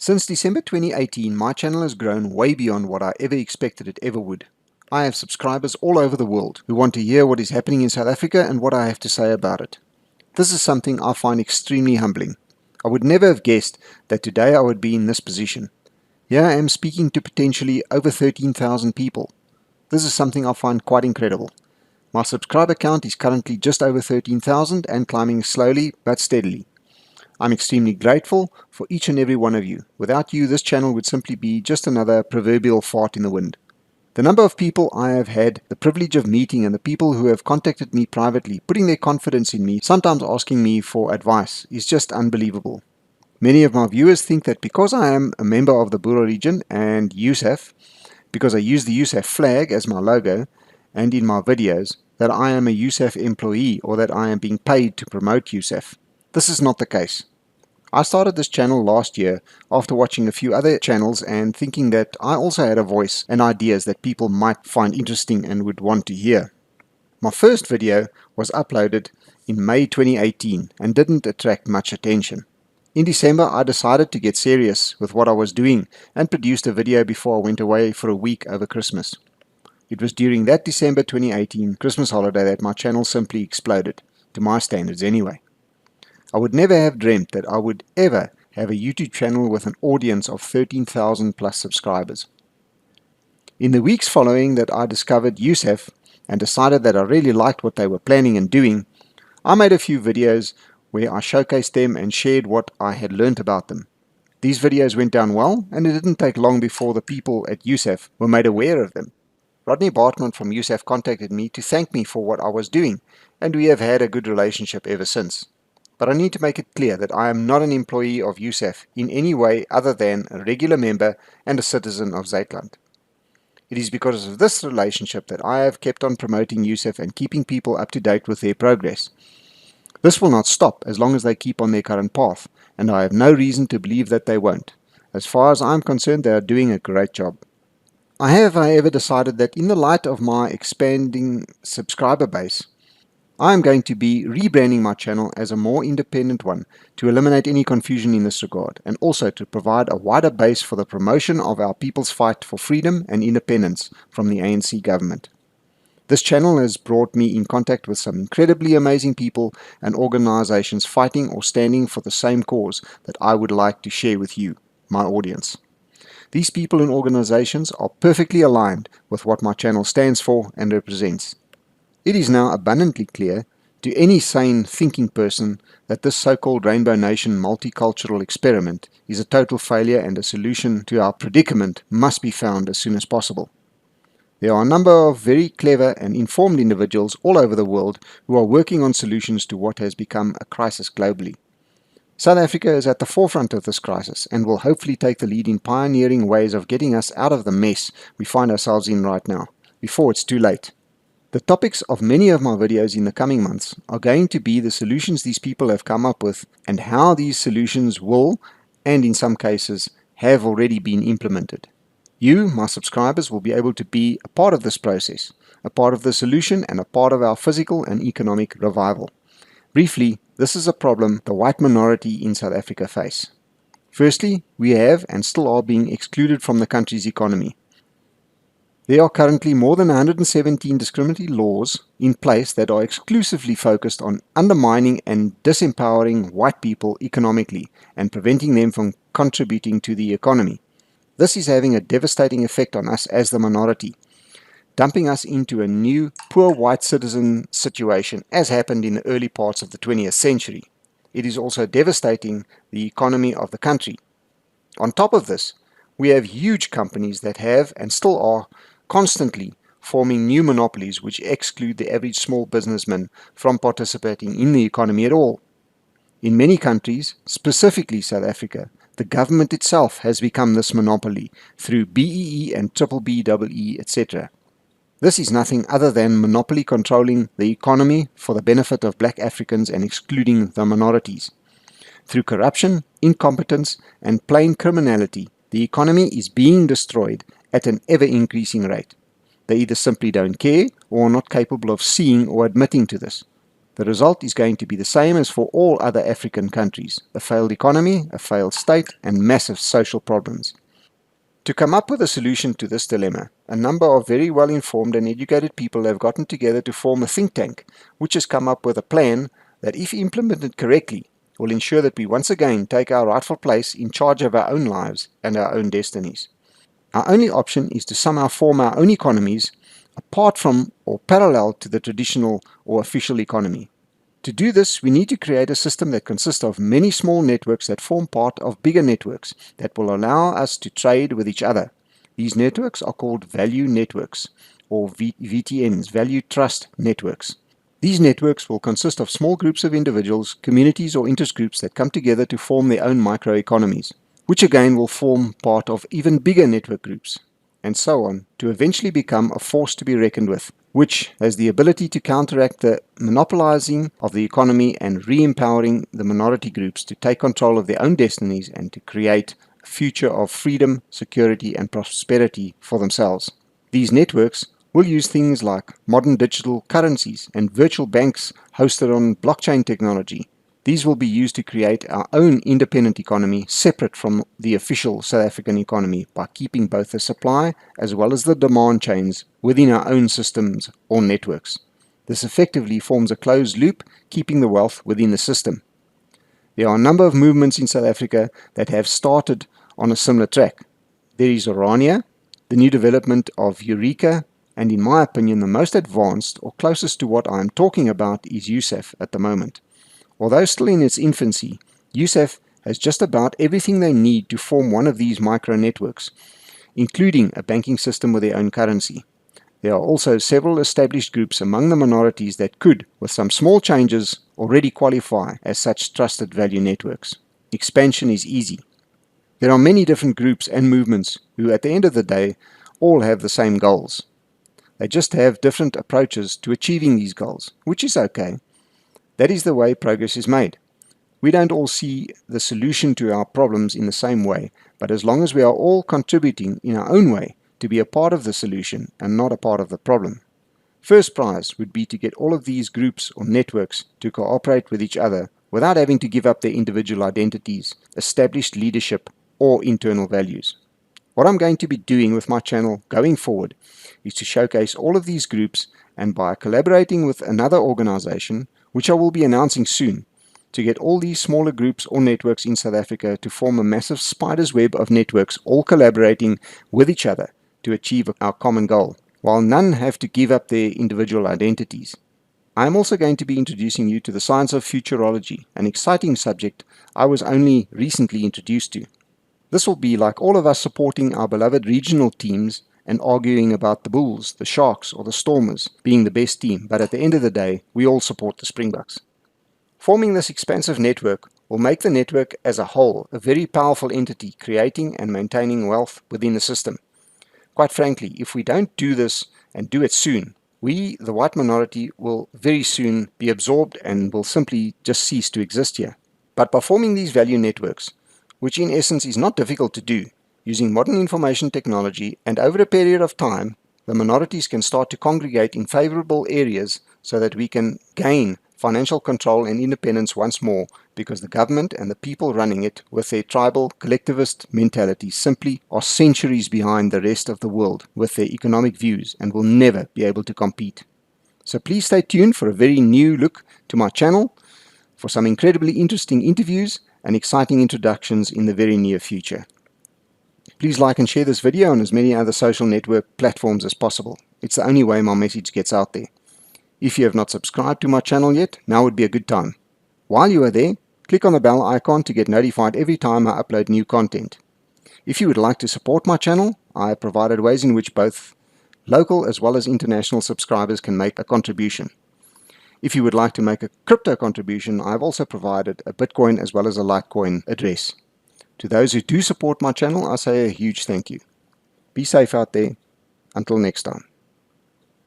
Since December 2018, my channel has grown way beyond what I ever expected it ever would. I have subscribers all over the world who want to hear what is happening in South Africa and what I have to say about it. This is something I find extremely humbling. I would never have guessed that today I would be in this position. Here I am speaking to potentially over 13,000 people. This is something I find quite incredible. My subscriber count is currently just over 13,000 and climbing slowly but steadily. I'm extremely grateful for each and every one of you. Without you, this channel would simply be just another proverbial fart in the wind. The number of people I have had the privilege of meeting and the people who have contacted me privately, putting their confidence in me, sometimes asking me for advice, is just unbelievable. Many of my viewers think that because I am a member of the Boer region and USAF, because I use the USAF flag as my logo and in my videos, that I am a USAF employee or that I am being paid to promote USAF. This is not the case. I started this channel last year after watching a few other channels and thinking that I also had a voice and ideas that people might find interesting and would want to hear. My first video was uploaded in May 2018 and didn't attract much attention. In December, I decided to get serious with what I was doing and produced a video before I went away for a week over Christmas. It was during that December 2018 Christmas holiday that my channel simply exploded, to my standards anyway. I would never have dreamt that I would ever have a YouTube channel with an audience of 13,000 plus subscribers. In the weeks following that I discovered USAF and decided that I really liked what they were planning and doing, I made a few videos where I showcased them and shared what I had learnt about them. These videos went down well, and it didn't take long before the people at USAF were made aware of them. Rodney Bartman from USAF contacted me to thank me for what I was doing, and we have had a good relationship ever since. But I need to make it clear that I am not an employee of USAF in any way other than a regular member and a citizen of Zuidland. It is because of this relationship that I have kept on promoting USAF and keeping people up to date with their progress. This will not stop as long as they keep on their current path, and I have no reason to believe that they won't. As far as I am concerned, they are doing a great job. I have, however, decided that in the light of my expanding subscriber base, I am going to be rebranding my channel as a more independent one to eliminate any confusion in this regard, and also to provide a wider base for the promotion of our people's fight for freedom and independence from the ANC government. This channel has brought me in contact with some incredibly amazing people and organizations fighting or standing for the same cause that I would like to share with you, my audience. These people and organizations are perfectly aligned with what my channel stands for and represents. It is now abundantly clear to any sane thinking person that this so-called Rainbow Nation multicultural experiment is a total failure, and a solution to our predicament must be found as soon as possible. There are a number of very clever and informed individuals all over the world who are working on solutions to what has become a crisis globally. South Africa is at the forefront of this crisis and will hopefully take the lead in pioneering ways of getting us out of the mess we find ourselves in right now, before it's too late. The topics of many of my videos in the coming months are going to be the solutions these people have come up with and how these solutions will, and in some cases, have already been implemented. You, my subscribers, will be able to be a part of this process, a part of the solution, and a part of our physical and economic revival. Briefly, this is a problem the white minority in South Africa face. Firstly, we have and still are being excluded from the country's economy. There are currently more than 117 discriminatory laws in place that are exclusively focused on undermining and disempowering white people economically and preventing them from contributing to the economy. This is having a devastating effect on us as the minority, dumping us into a new poor white citizen situation as happened in the early parts of the 20th century. It is also devastating the economy of the country. On top of this, we have huge companies that have and still are constantly forming new monopolies which exclude the average small businessman from participating in the economy at all. In many countries, specifically South Africa, the government itself has become this monopoly through BEE and BBBEE, etc. This is nothing other than monopoly controlling the economy for the benefit of black Africans and excluding the minorities. Through corruption, incompetence, and plain criminality, the economy is being destroyed at an ever-increasing rate. They either simply don't care or are not capable of seeing or admitting to this. The result is going to be the same as for all other African countries: a failed economy, a failed state, and massive social problems. To come up with a solution to this dilemma, a number of very well-informed and educated people have gotten together to form a think tank, which has come up with a plan that, if implemented correctly, will ensure that we once again take our rightful place in charge of our own lives and our own destinies. Our only option is to somehow form our own economies apart from or parallel to the traditional or official economy. To do this, we need to create a system that consists of many small networks that form part of bigger networks that will allow us to trade with each other. These networks are called value networks, or VTNs, value trust networks. These networks will consist of small groups of individuals, communities or interest groups that come together to form their own microeconomies, which again will form part of even bigger network groups, and so on, to eventually become a force to be reckoned with, which has the ability to counteract the monopolizing of the economy and re-empowering the minority groups to take control of their own destinies and to create a future of freedom, security, and prosperity for themselves. These networks will use things like modern digital currencies and virtual banks hosted on blockchain technology. These will be used to create our own independent economy separate from the official South African economy by keeping both the supply as well as the demand chains within our own systems or networks. This effectively forms a closed loop, keeping the wealth within the system. There are a number of movements in South Africa that have started on a similar track. There is Orania, the new development of Eureka, and in my opinion the most advanced or closest to what I am talking about is USAF at the moment. Although still in its infancy, USAF has just about everything they need to form one of these micro networks, including a banking system with their own currency. There are also several established groups among the minorities that could, with some small changes, already qualify as such trusted value networks. Expansion is easy. There are many different groups and movements who, at the end of the day, all have the same goals. They just have different approaches to achieving these goals, which is okay. That is the way progress is made. We don't all see the solution to our problems in the same way, but as long as we are all contributing in our own way to be a part of the solution and not a part of the problem. First prize would be to get all of these groups or networks to cooperate with each other without having to give up their individual identities, established leadership, or internal values. What I'm going to be doing with my channel going forward is to showcase all of these groups, and by collaborating with another organization, which I will be announcing soon, to get all these smaller groups or networks in South Africa to form a massive spider's web of networks all collaborating with each other to achieve our common goal, while none have to give up their individual identities. I am also going to be introducing you to the science of futurology, an exciting subject I was only recently introduced to. This will be like all of us supporting our beloved regional teams and arguing about the Bulls, the Sharks, or the Stormers being the best team, but at the end of the day, we all support the Springboks. Forming this expansive network will make the network as a whole a very powerful entity, creating and maintaining wealth within the system. Quite frankly, if we don't do this and do it soon, we, the white minority, will very soon be absorbed and will simply just cease to exist here. But by forming these value networks, which in essence is not difficult to do, using modern information technology, and over a period of time, the minorities can start to congregate in favorable areas so that we can gain financial control and independence once more, because the government and the people running it with their tribal collectivist mentality simply are centuries behind the rest of the world with their economic views and will never be able to compete. So please stay tuned for a very new look to my channel, for some incredibly interesting interviews and exciting introductions in the very near future. Please like and share this video on as many other social network platforms as possible. It's the only way my message gets out there. If you have not subscribed to my channel yet, now would be a good time. While you are there, click on the bell icon to get notified every time I upload new content. If you would like to support my channel, I have provided ways in which both local as well as international subscribers can make a contribution. If you would like to make a crypto contribution, I have also provided a Bitcoin as well as a Litecoin address. To those who do support my channel, I say a huge thank you. Be safe out there. Until next time.